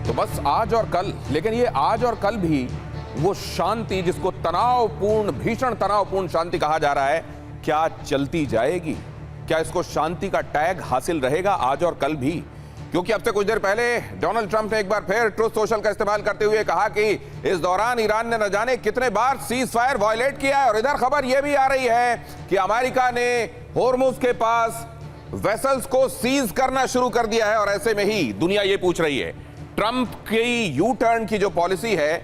तो बस आज और कल, लेकिन ये आज और कल भी वो शांति जिसको तनावपूर्ण, भीषण तनावपूर्ण शांति कहा जा रहा है, क्या चलती जाएगी? क्या इसको शांति का टैग हासिल रहेगा आज और कल भी? क्योंकि अब से कुछ देर पहले डोनाल्ड ट्रंप ने एक बार फिर ट्रूथ सोशल का इस्तेमाल करते हुए कहा कि इस दौरान ईरान ने न जाने कितने बार सीज फायर वायलेट किया है। और इधर खबर यह भी आ रही है कि अमेरिका ने होर्मुज के पास वेसल्स को सीज करना शुरू कर दिया है। और ऐसे में ही दुनिया ये पूछ रही है, ट्रंप की यू टर्न की जो पॉलिसी है,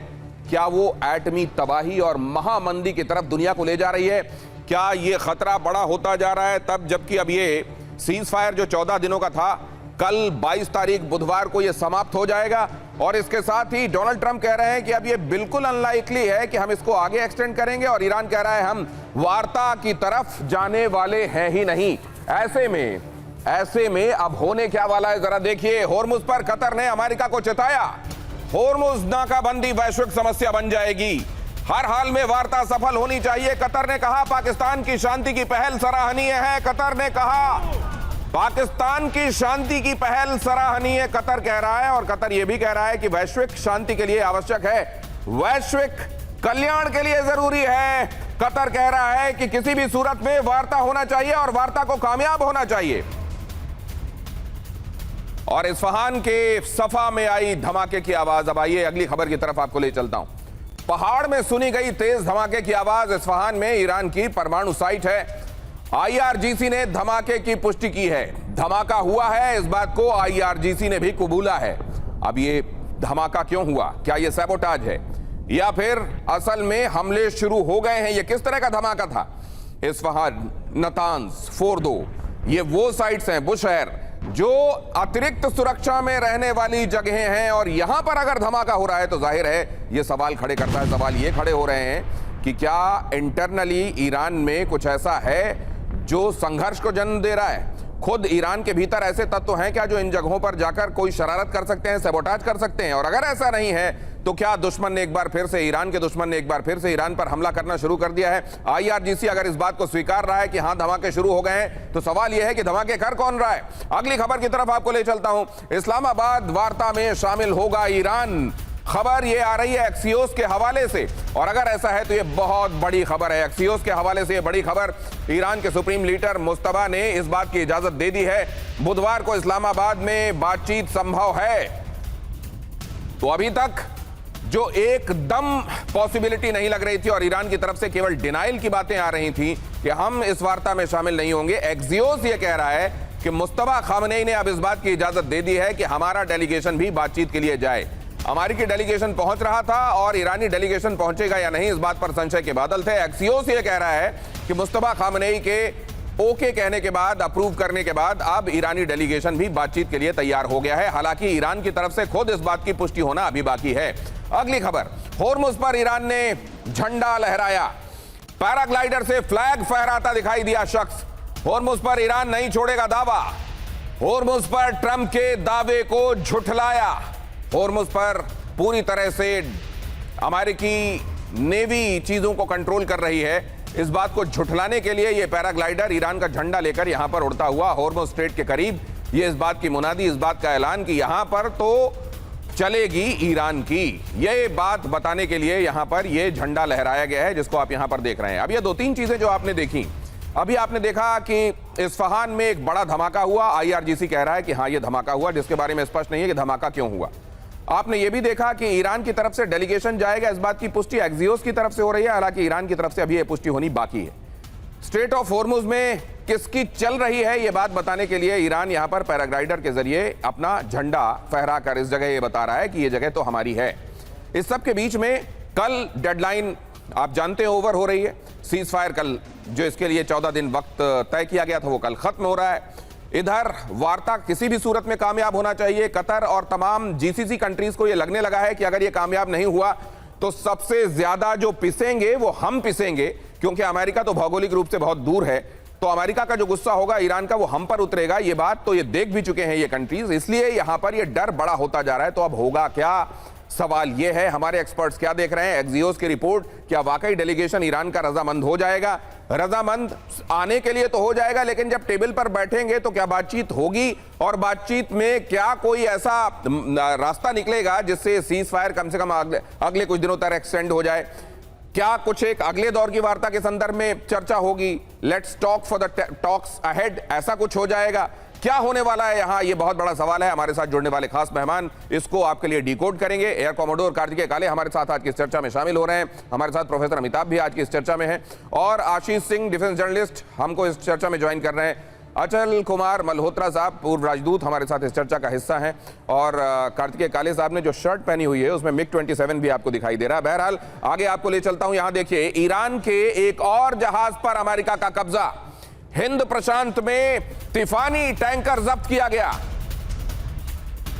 क्या वो एटमी तबाही और महामंदी की तरफ दुनिया को ले जा रही है? क्या ये खतरा बड़ा होता जा रहा है तब जबकि अब ये सीज फायर जो 14 दिनों का था, कल 22 तारीख बुधवार को ये समाप्त हो जाएगा। और इसके साथ ही डोनाल्ड ट्रंप कह रहे हैं कि अब ये बिल्कुल अनलाइकली है कि हम इसको आगे एक्सटेंड करेंगे, और ईरान कह रहा है हम वार्ता की तरफ जाने वाले हैं ही नहीं। ऐसे में अब होने क्या वाला है, जरा देखिए। होर्मुज पर कतर ने अमेरिका को चेताया, होर्मुज नाकाबंदी वैश्विक समस्या बन जाएगी, हर हाल में वार्ता सफल होनी चाहिए। कतर ने कहा पाकिस्तान की शांति की पहल सराहनीय है। कतर ने कहा पाकिस्तान की शांति की पहल सराहनीय, कतर कह रहा है। और कतर यह भी कह रहा है कि वैश्विक शांति के लिए आवश्यक है, वैश्विक कल्याण के लिए जरूरी है। कतर कह रहा है कि किसी भी सूरत में वार्ता होना चाहिए और वार्ता को कामयाब होना चाहिए। और इस्फहान के सफा में आई धमाके की आवाज। अब आइए अगली खबर की तरफ आपको ले चलता हूं। पहाड़ में सुनी गई तेज धमाके की आवाज। इस्फहान में ईरान की परमाणु साइट है। आईआरजीसी ने धमाके की पुष्टि की है। धमाका हुआ है, इस बात को आईआरजीसी ने भी कबूला है। अब ये धमाका क्यों हुआ? क्या ये सैबोटाज है या फिर असल में हमले शुरू हो गए हैं? ये किस तरह का धमाका था? इस्फहान, नतांज, फोर्दो, ये वो साइट्स हैं, वो शहर जो अतिरिक्त सुरक्षा में रहने वाली जगहें हैं। और यहां पर अगर धमाका हो रहा है तो जाहिर है ये सवाल खड़े करता है। सवाल ये खड़े हो रहे हैं कि क्या इंटरनली ईरान में कुछ ऐसा है जो संघर्ष को जन्म दे रहा है? खुद ईरान के भीतर ऐसे तत्व हैं क्या जो इन जगहों पर जाकर कोई शरारत कर सकते हैं, सैबोटाज कर सकते हैं? और अगर ऐसा नहीं है तो क्या दुश्मन ने एक बार फिर से, ईरान के दुश्मन ने एक बार फिर से ईरान पर हमला करना शुरू कर दिया है? आईआरजीसी अगर इस बात को स्वीकार रहा है कि हां धमाके शुरू हो गए हैं, तो सवाल यह है कि धमाके कर कौन रहा है? अगली खबर की तरफ आपको ले चलता हूं। इस्लामाबाद वार्ता में शामिल होगा ईरान। खबर ये आ रही है एक्सियोस के हवाले से, और अगर ऐसा है तो ये बहुत बड़ी खबर है। एक्सियोस के हवाले से ये बड़ी खबर, ईरान के सुप्रीम लीडर मुस्तफा ने इस बात की इजाजत दे दी है, बुधवार को इस्लामाबाद में बातचीत संभव है। तो अभी तक जो एकदम पॉसिबिलिटी नहीं लग रही थी और ईरान की तरफ से केवल डिनाइल की बातें आ रही थी कि हम इस वार्ता में शामिल नहीं होंगे, एक्सियोस ये कह रहा है कि मुस्तफा खामनेई ने अब इस बात की इजाजत दे दी है कि हमारा डेलीगेशन भी बातचीत के लिए जाए। अमेरिकी डेलीगेशन पहुंच रहा था और ईरानी डेलीगेशन पहुंचेगा या नहीं, इस बात पर संशय के बादल थे। एक्सियोस ये कह रहा है कि मुस्तफा खामनेई के ओके कहने के बाद, अप्रूव करने के बाद अब ईरानी डेलीगेशन भी बातचीत के लिए तैयार हो गया है। हालांकि ईरान की तरफ से खुद इस बात की पुष्टि होना अभी बाकी है। अगली खबर, होर्मुज पर ईरान ने झंडा लहराया। पैराग्लाइडर से फ्लैग फहराता दिखाई दिया शख्स। होर्मुज पर ईरान नहीं छोड़ेगा दावा। होर्मुज पर ट्रंप के दावे को झुठलाया। होर्मुज पर पूरी तरह से अमेरिकी नेवी चीजों को कंट्रोल कर रही है। इस बात को झुठलाने के लिए यह पैराग्लाइडर ईरान का झंडा लेकर यहां पर उड़ता हुआ होर्मुज स्ट्रेट के करीब, यह इस बात की मुनादी, इस बात का ऐलान कि यहां पर तो चलेगी ईरान की, यह बात बताने के लिए यहां पर यह झंडा लहराया गया है, जिसको आप यहां पर देख रहे हैं। अब ये दो तीन चीजें जो आपने देखी, अभी आपने देखा कि इस्फहान में एक बड़ा धमाका हुआ। आईआरजीसी कह रहा है कि हां यह धमाका हुआ, जिसके बारे में स्पष्ट नहीं है कि धमाका क्यों हुआ। आपने यह भी देखा कि ईरान की तरफ से डेलीगेशन जाएगा, इस बात की पुष्टि एक्सियोस की तरफ से हो रही है। हालांकि ईरान की तरफ से अभी यह पुष्टि होनी बाकी है। स्ट्रेट ऑफ होर्मुज में किसकी चल रही है यह बात बताने के लिए ईरान यहां पर पैराग्लाइडर के जरिए अपना झंडा फहराकर इस जगह यह बता रहा है कि यह जगह तो हमारी है। इस सब के बीच में कल डेडलाइन आप जानते हैं ओवर हो रही है। सीज फायर कल, जो इसके लिए 14 दिन वक्त तय किया गया था, वो कल खत्म हो रहा है। इधर वार्ता किसी भी सूरत में कामयाब होना चाहिए। कतर और तमाम जीसीसी कंट्रीज को यह लगने लगा है कि अगर यह कामयाब नहीं हुआ तो सबसे ज्यादा जो पिसेंगे वो हम पिसेंगे, क्योंकि अमेरिका तो भौगोलिक रूप से बहुत दूर है। तो अमेरिका का जो गुस्सा होगा ईरान का, वो हम पर उतरेगा। ये बात तो ये देख भी चुके हैं ये कंट्रीज, इसलिए यहां पर ये डर बड़ा होता जा रहा है। तो अब होगा क्या? सवाल यह है, हमारे एक्सपर्ट्स क्या देख रहे हैं, एक्सियोस की रिपोर्ट, क्या वाकई डेलीगेशन ईरान का रजामंद हो जाएगा? रजामंद आने के लिए तो हो जाएगा, लेकिन जब टेबल पर बैठेंगे तो क्या बातचीत होगी? और बातचीत में क्या कोई ऐसा रास्ता निकलेगा जिससे सीज फायर कम से कम अगले कुछ दिनों तक एक्सटेंड हो जाए? क्या कुछ एक अगले दौर की वार्ता के संदर्भ में चर्चा होगी? Let's talk for the talks ahead, ऐसा कुछ हो जाएगा? क्या होने वाला है यहां, यह बहुत बड़ा सवाल है। हमारे साथ जुड़ने वाले खास मेहमान इसको आपके लिए डिकोड करेंगे। एयर कॉमोडोर कार्तिकेय काले हमारे साथ आज की इस चर्चा में शामिल हो रहे हैं। हमारे साथ प्रोफेसर अमिताभ भी आज की इस चर्चा में हैं और आशीष सिंह डिफेंस जर्नलिस्ट हमको इस चर्चा में ज्वाइन कर रहे हैं। अचल कुमार मल्होत्रा साहब पूर्व राजदूत हमारे साथ इस चर्चा का हिस्सा हैं और कार्तिकेय काले साहब ने जो शर्ट पहनी हुई है उसमें MiG-27 भी आपको दिखाई दे रहा है। बहरहाल आगे आपको ले चलता हूं। यहां देखिए, ईरान के एक और जहाज पर अमेरिका का कब्जा। हिंद प्रशांत में तिफानी टैंकर जब्त किया गया।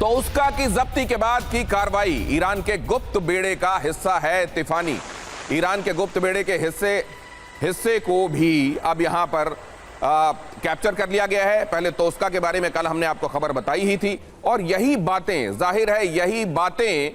तो उसका की जब्ती के बाद की कार्रवाई ईरान के गुप्त बेड़े का हिस्सा है तिफानी। ईरान के गुप्त बेड़े के हिस्से को भी अब यहां पर कैप्चर कर लिया गया है। पहले तोस्का के बारे में कल हमने आपको खबर बताई ही थी और यही बातें, जाहिर है यही बातें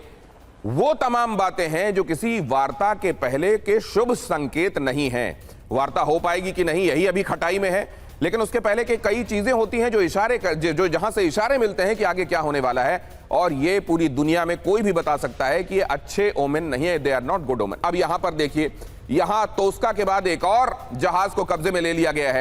वो तमाम बातें हैं जो किसी वार्ता के पहले के शुभ संकेत नहीं हैं। वार्ता हो पाएगी कि नहीं यही अभी खटाई में है, लेकिन उसके पहले के कई चीजें होती हैं जो जहां से इशारे मिलते हैं कि आगे क्या होने वाला है। और ये पूरी दुनिया में कोई भी बता सकता है कि ये अच्छे ओमेन नहीं है, they are not good omen. अब यहां पर देखिए, यहां तोस्का के बाद एक और जहाज को कब्जे में ले लिया गया है।